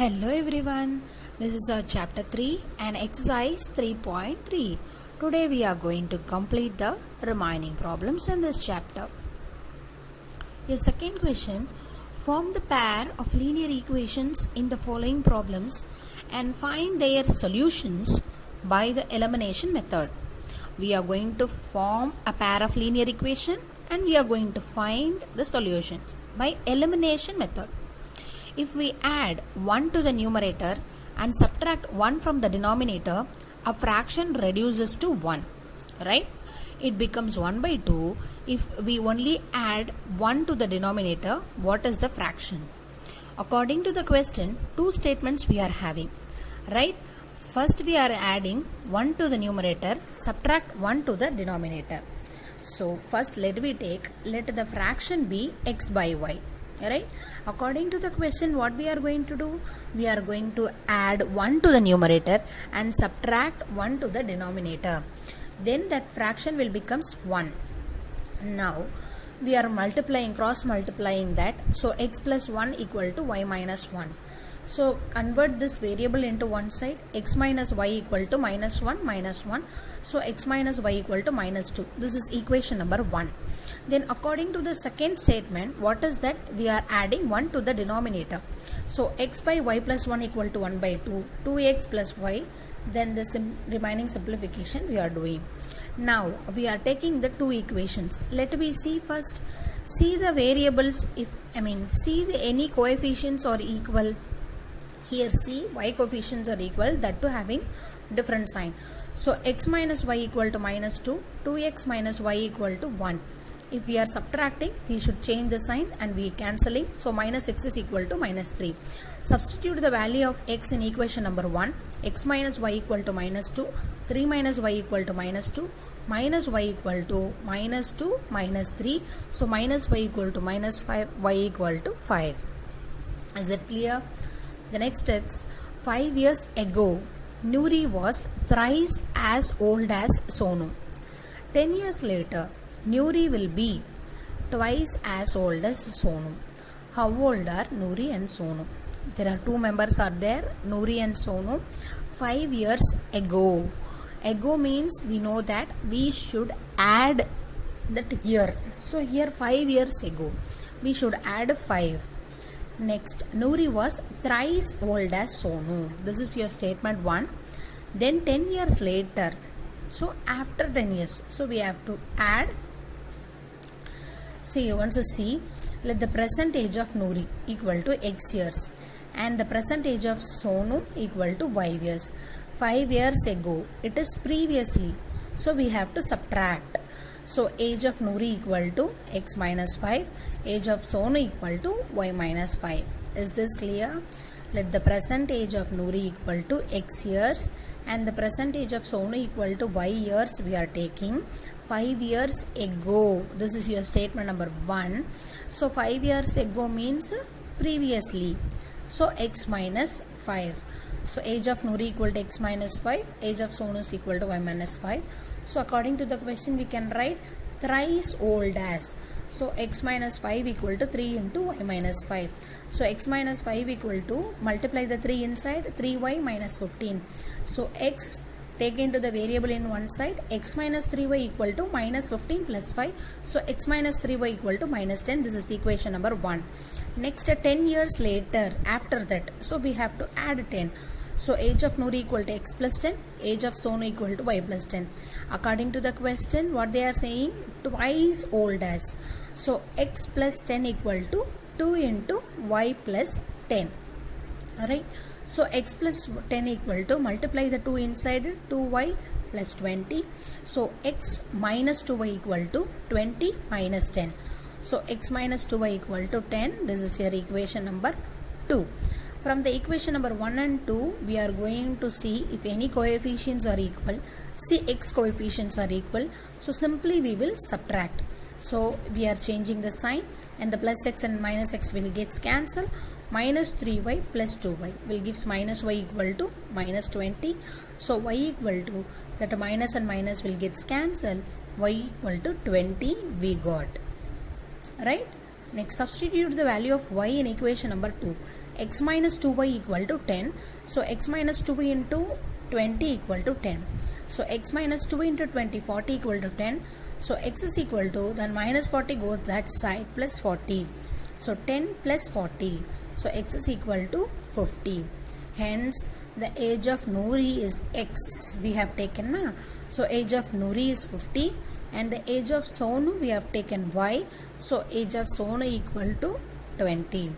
Hello everyone, this is our chapter 3 and exercise 3.3. Today we are going to complete the remaining problems in this chapter. Your second question, form the pair of linear equations in the following problems and find their solutions by the elimination method. We are going to form a pair of linear equation and we are going to find the solutions by elimination method. If we add 1 to the numerator and subtract 1 from the denominator, a fraction reduces to 1, right? It becomes 1 by 2. If we only add 1 to the denominator, what is the fraction? According to the question, two statements we are having, right? First we are adding 1 to the numerator, subtract 1 to the denominator. So first let the fraction be x by y. Right? According to the question, what we are going to do? We are going to add 1 to the numerator and subtract 1 to the denominator. Then that fraction will becomes 1. Now we are cross multiplying that. So x plus 1 equal to y minus 1. So convert this variable into one side. X minus y equal to minus 1. So x minus y equal to minus 2. This is equation number 1. Then according to the second statement, what is that? We are adding 1 to the denominator. So x by y plus 1 equal to 1 by 2. 2x plus y. Then the remaining simplification we are doing. Now we are taking the two equations. Let me see first. See the variables. See the any coefficients are equal. Here see y coefficients are equal, that too having different sign. So x minus y equal to minus 2. 2x minus y equal to 1. If we are subtracting, we should change the sign and we cancelling. So minus x is equal to minus 3. Substitute the value of x in equation number 1. X minus y equal to minus 2. 3 minus y equal to minus 2. Minus y equal to minus 2 minus 3. So minus y equal to minus 5. Y equal to 5. Is it clear? The next is 5 years ago, Nuri was thrice as old as Sonu. 10 years later, Nuri will be twice as old as Sonu. How old are Nuri and Sonu? There are two members are there, Nuri and Sonu. 5 years ago. Ago means we know that we should add that year. So here 5 years ago. We should add 5. Next, Nuri was thrice old as Sonu. This is your statement 1. Then 10 years later. So after 10 years. So we have to add. See, once you see, let the present age of Nuri equal to x years and the present age of Sonu equal to y years. 5 years ago, it is previously. So we have to subtract. So age of Nuri equal to x minus 5, age of Sonu equal to y minus 5. Is this clear? Let the present age of Nuri equal to x years and the present age of Sonu equal to y years we are taking. 5 years ago. This is your statement number 1. So 5 years ago means previously. So x minus 5. So age of Nuri equal to x minus 5. Age of Sonu is equal to y minus 5. So according to the question we can write thrice old as. So x minus 5 equal to 3 into y minus 5. So x minus 5 equal to, multiply the 3 inside, 3y minus 15. So x take into the variable in one side, x minus 3y equal to minus 15 plus 5. So x minus 3y equal to minus 10. This is equation number 1. Next 10 years later, after that, so we have to add 10. So age of Nuri equal to x plus 10, age of Sonu equal to y plus 10. According to the question, what they are saying, twice old as. So x plus 10 equal to 2 into y plus 10. Alright. So x plus 10 equal to, multiply the 2 inside, 2y plus 20. So x minus 2y equal to 20 minus 10. So x minus 2y equal to 10. This is your equation number 2. From the equation number 1 and 2, we are going to see if any coefficients are equal. See, x coefficients are equal. So simply we will subtract. So we are changing the sign and the plus x and minus x will get cancelled. Minus 3y plus 2y will gives minus y equal to minus 20. So y equal to, that minus and minus will get cancelled. Y equal to 20 we got. Right? Next, substitute the value of y in equation number 2. x minus 2y equal to 10. So x minus 2 into 20 equal to 10. So x minus 2 into 20, 40 equal to 10. So x is equal to, then minus 40 goes that side, plus 40. So 10 plus 40. So x is equal to 50. Hence the age of Noori is x. We have taken na. So age of Noori is 50 and the age of Sonu we have taken y. So age of Sonu equal to 20.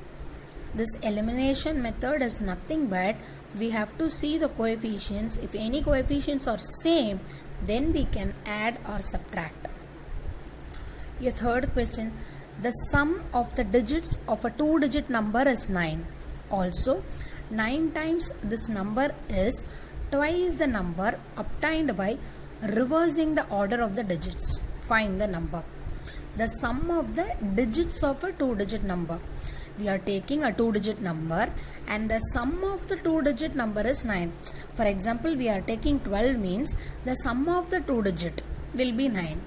This elimination method is nothing but we have to see the coefficients. If any coefficients are same, then we can add or subtract. Your third question, the sum of the digits of a 2-digit number is 9. Also, 9 times this number is twice the number obtained by reversing the order of the digits. Find the number. The sum of the digits of a 2-digit number. We are taking a 2-digit number and the sum of the 2-digit number is 9. For example, we are taking 12 means the sum of the 2-digit will be 9.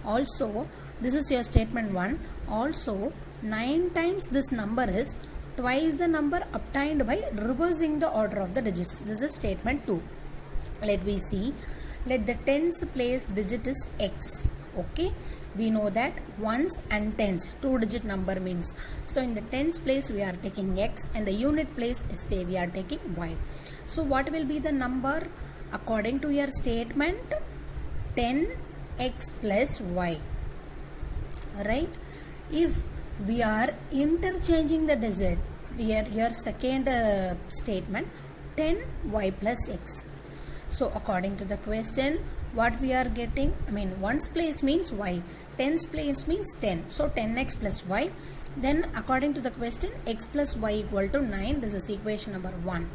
Also, this is your statement 1. Also, 9 times this number is twice the number obtained by reversing the order of the digits. This is statement 2. Let me see. Let the tens place digit is x. Okay. We know that ones and tens, 2-digit number means. So in the tens place we are taking x and the unit place we are taking y. So what will be the number according to your statement? 10x plus y. Right? If we are interchanging the digit, your second statement 10y plus x. So according to the question, what we are getting, ones place means y, tens place means 10. So 10x plus y. Then according to the question, x plus y equal to 9. This is equation number 1.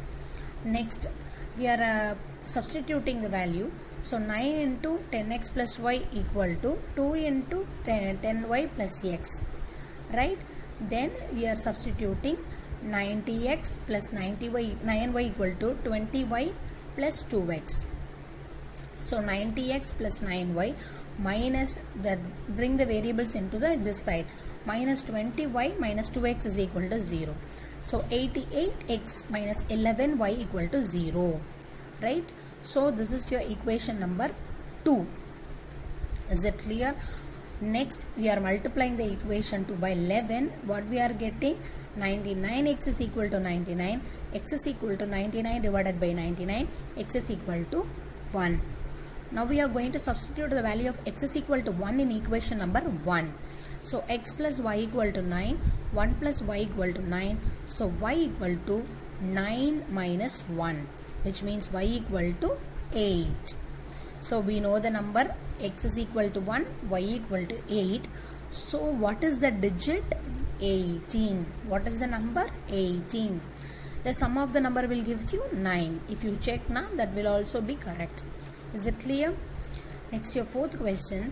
Next, we are substituting the value. So 9 into 10x plus y equal to 2 into 10y plus x. Right? Then we are substituting 90x plus 9y equal to 20y plus 2x. So 90x plus 9y minus that, bring the variables into this side, minus 20y minus 2x is equal to 0. So 88x minus 11y equal to 0. Right? So this is your equation number 2. Is it clear? Next, we are multiplying the equation 2 by 11. What we are getting? 99x is equal to 99. X is equal to 99 divided by 99. X is equal to 1. Now we are going to substitute the value of x is equal to 1 in equation number 1. So x plus y equal to 9. 1 plus y equal to 9. So y equal to 9 minus 1, which means y equal to 8. So we know the number x is equal to 1, y equal to 8. So what is the digit? 18. What is the number? 18. The sum of the number will gives you 9. If you check now, that will also be correct. Is it clear? Next, your fourth question.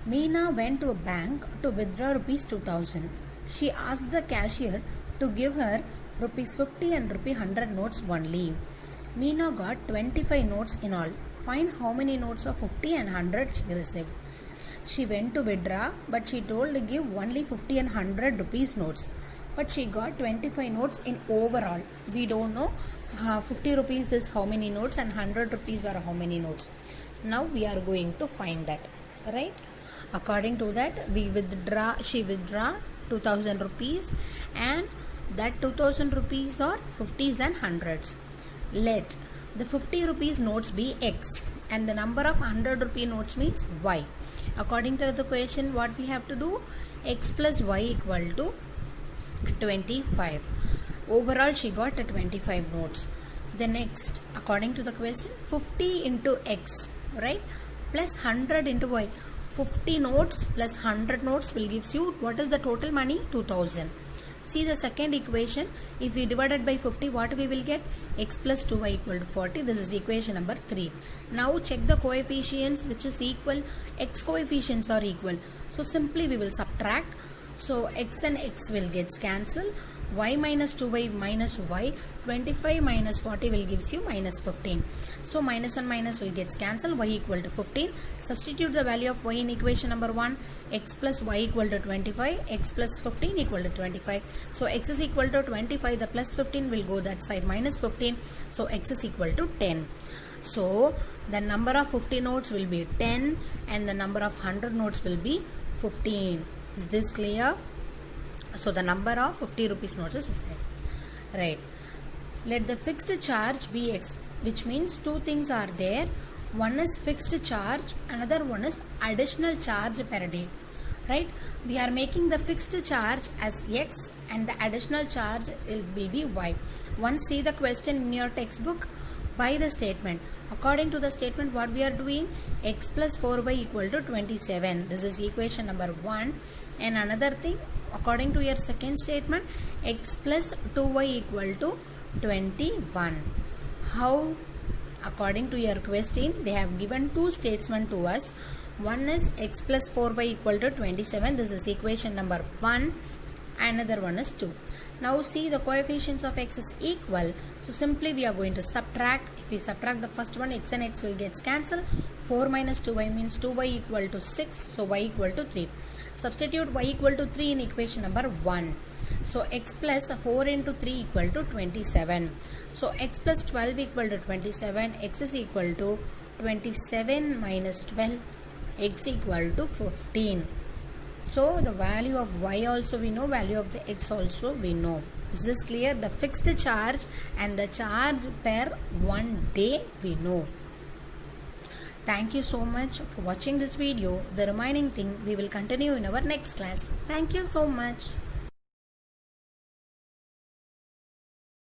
Meena went to a bank to withdraw rupees 2000. She asked the cashier to give her rupees 50 and rupee 100 notes only. Meena got 25 notes in all. Find how many notes of 50 and 100 she received. She went to withdraw, but she told to give only 50 and 100 rupees notes. But she got 25 notes in overall. We don't know 50 rupees is how many notes and 100 rupees are how many notes. Now we are going to find that. Right? According to that, she withdraw 2000 rupees and that 2000 rupees are 50s and 100s. Let the 50 rupees notes be x and the number of 100 rupee notes means y. According to the question, what we have to do? X plus y equal to 25. Overall, she got 25 notes. The next, according to the question, 50 into x, right? Plus 100 into y. 50 notes plus 100 notes will gives you, what is the total money? 2000. See the second equation. If we divide it by 50, what we will get? X plus 2y equal to 40. This is equation number 3. Now check the coefficients which is equal. X coefficients are equal. So simply we will subtract. So x and x will get cancelled. y minus 2y minus y, 25 minus 40 will gives you minus 15. So minus and minus will get cancelled, y equal to 15. Substitute the value of y in equation number 1, x plus y equal to 25, x plus 15 equal to 25. So x is equal to 25, the plus 15 will go that side, minus 15, so x is equal to 10. So the number of 50 notes will be 10 and the number of 100 notes will be 15. Is this clear? So the number of 50 rupees notes is there. Right. Let the fixed charge be x, which means two things are there. One is fixed charge, another one is additional charge per day. Right. We are making the fixed charge as x and the additional charge will be y. Once see the question in your textbook by the statement. According to the statement, what we are doing, x plus 4y equal to 27. This is equation number 1. And another thing, according to your second statement, x plus 2y equal to 21. How? According to your question, they have given two statements to us. One is x plus 4y equal to 27. This is equation number 1. Another one is 2. Now see, the coefficients of x is equal. So simply we are going to subtract. If we subtract the first one, x and x will get cancelled. 4 minus 2y means 2y equal to 6. So y equal to 3. Substitute y equal to 3 in equation number 1. So x plus 4 into 3 equal to 27. So x plus 12 equal to 27. X is equal to 27 minus 12. X equal to 15. So the value of y also we know, value of the x also we know. Is this clear? The fixed charge and the charge per one day we know. Thank you so much for watching this video. The remaining thing we will continue in our next class. Thank you so much.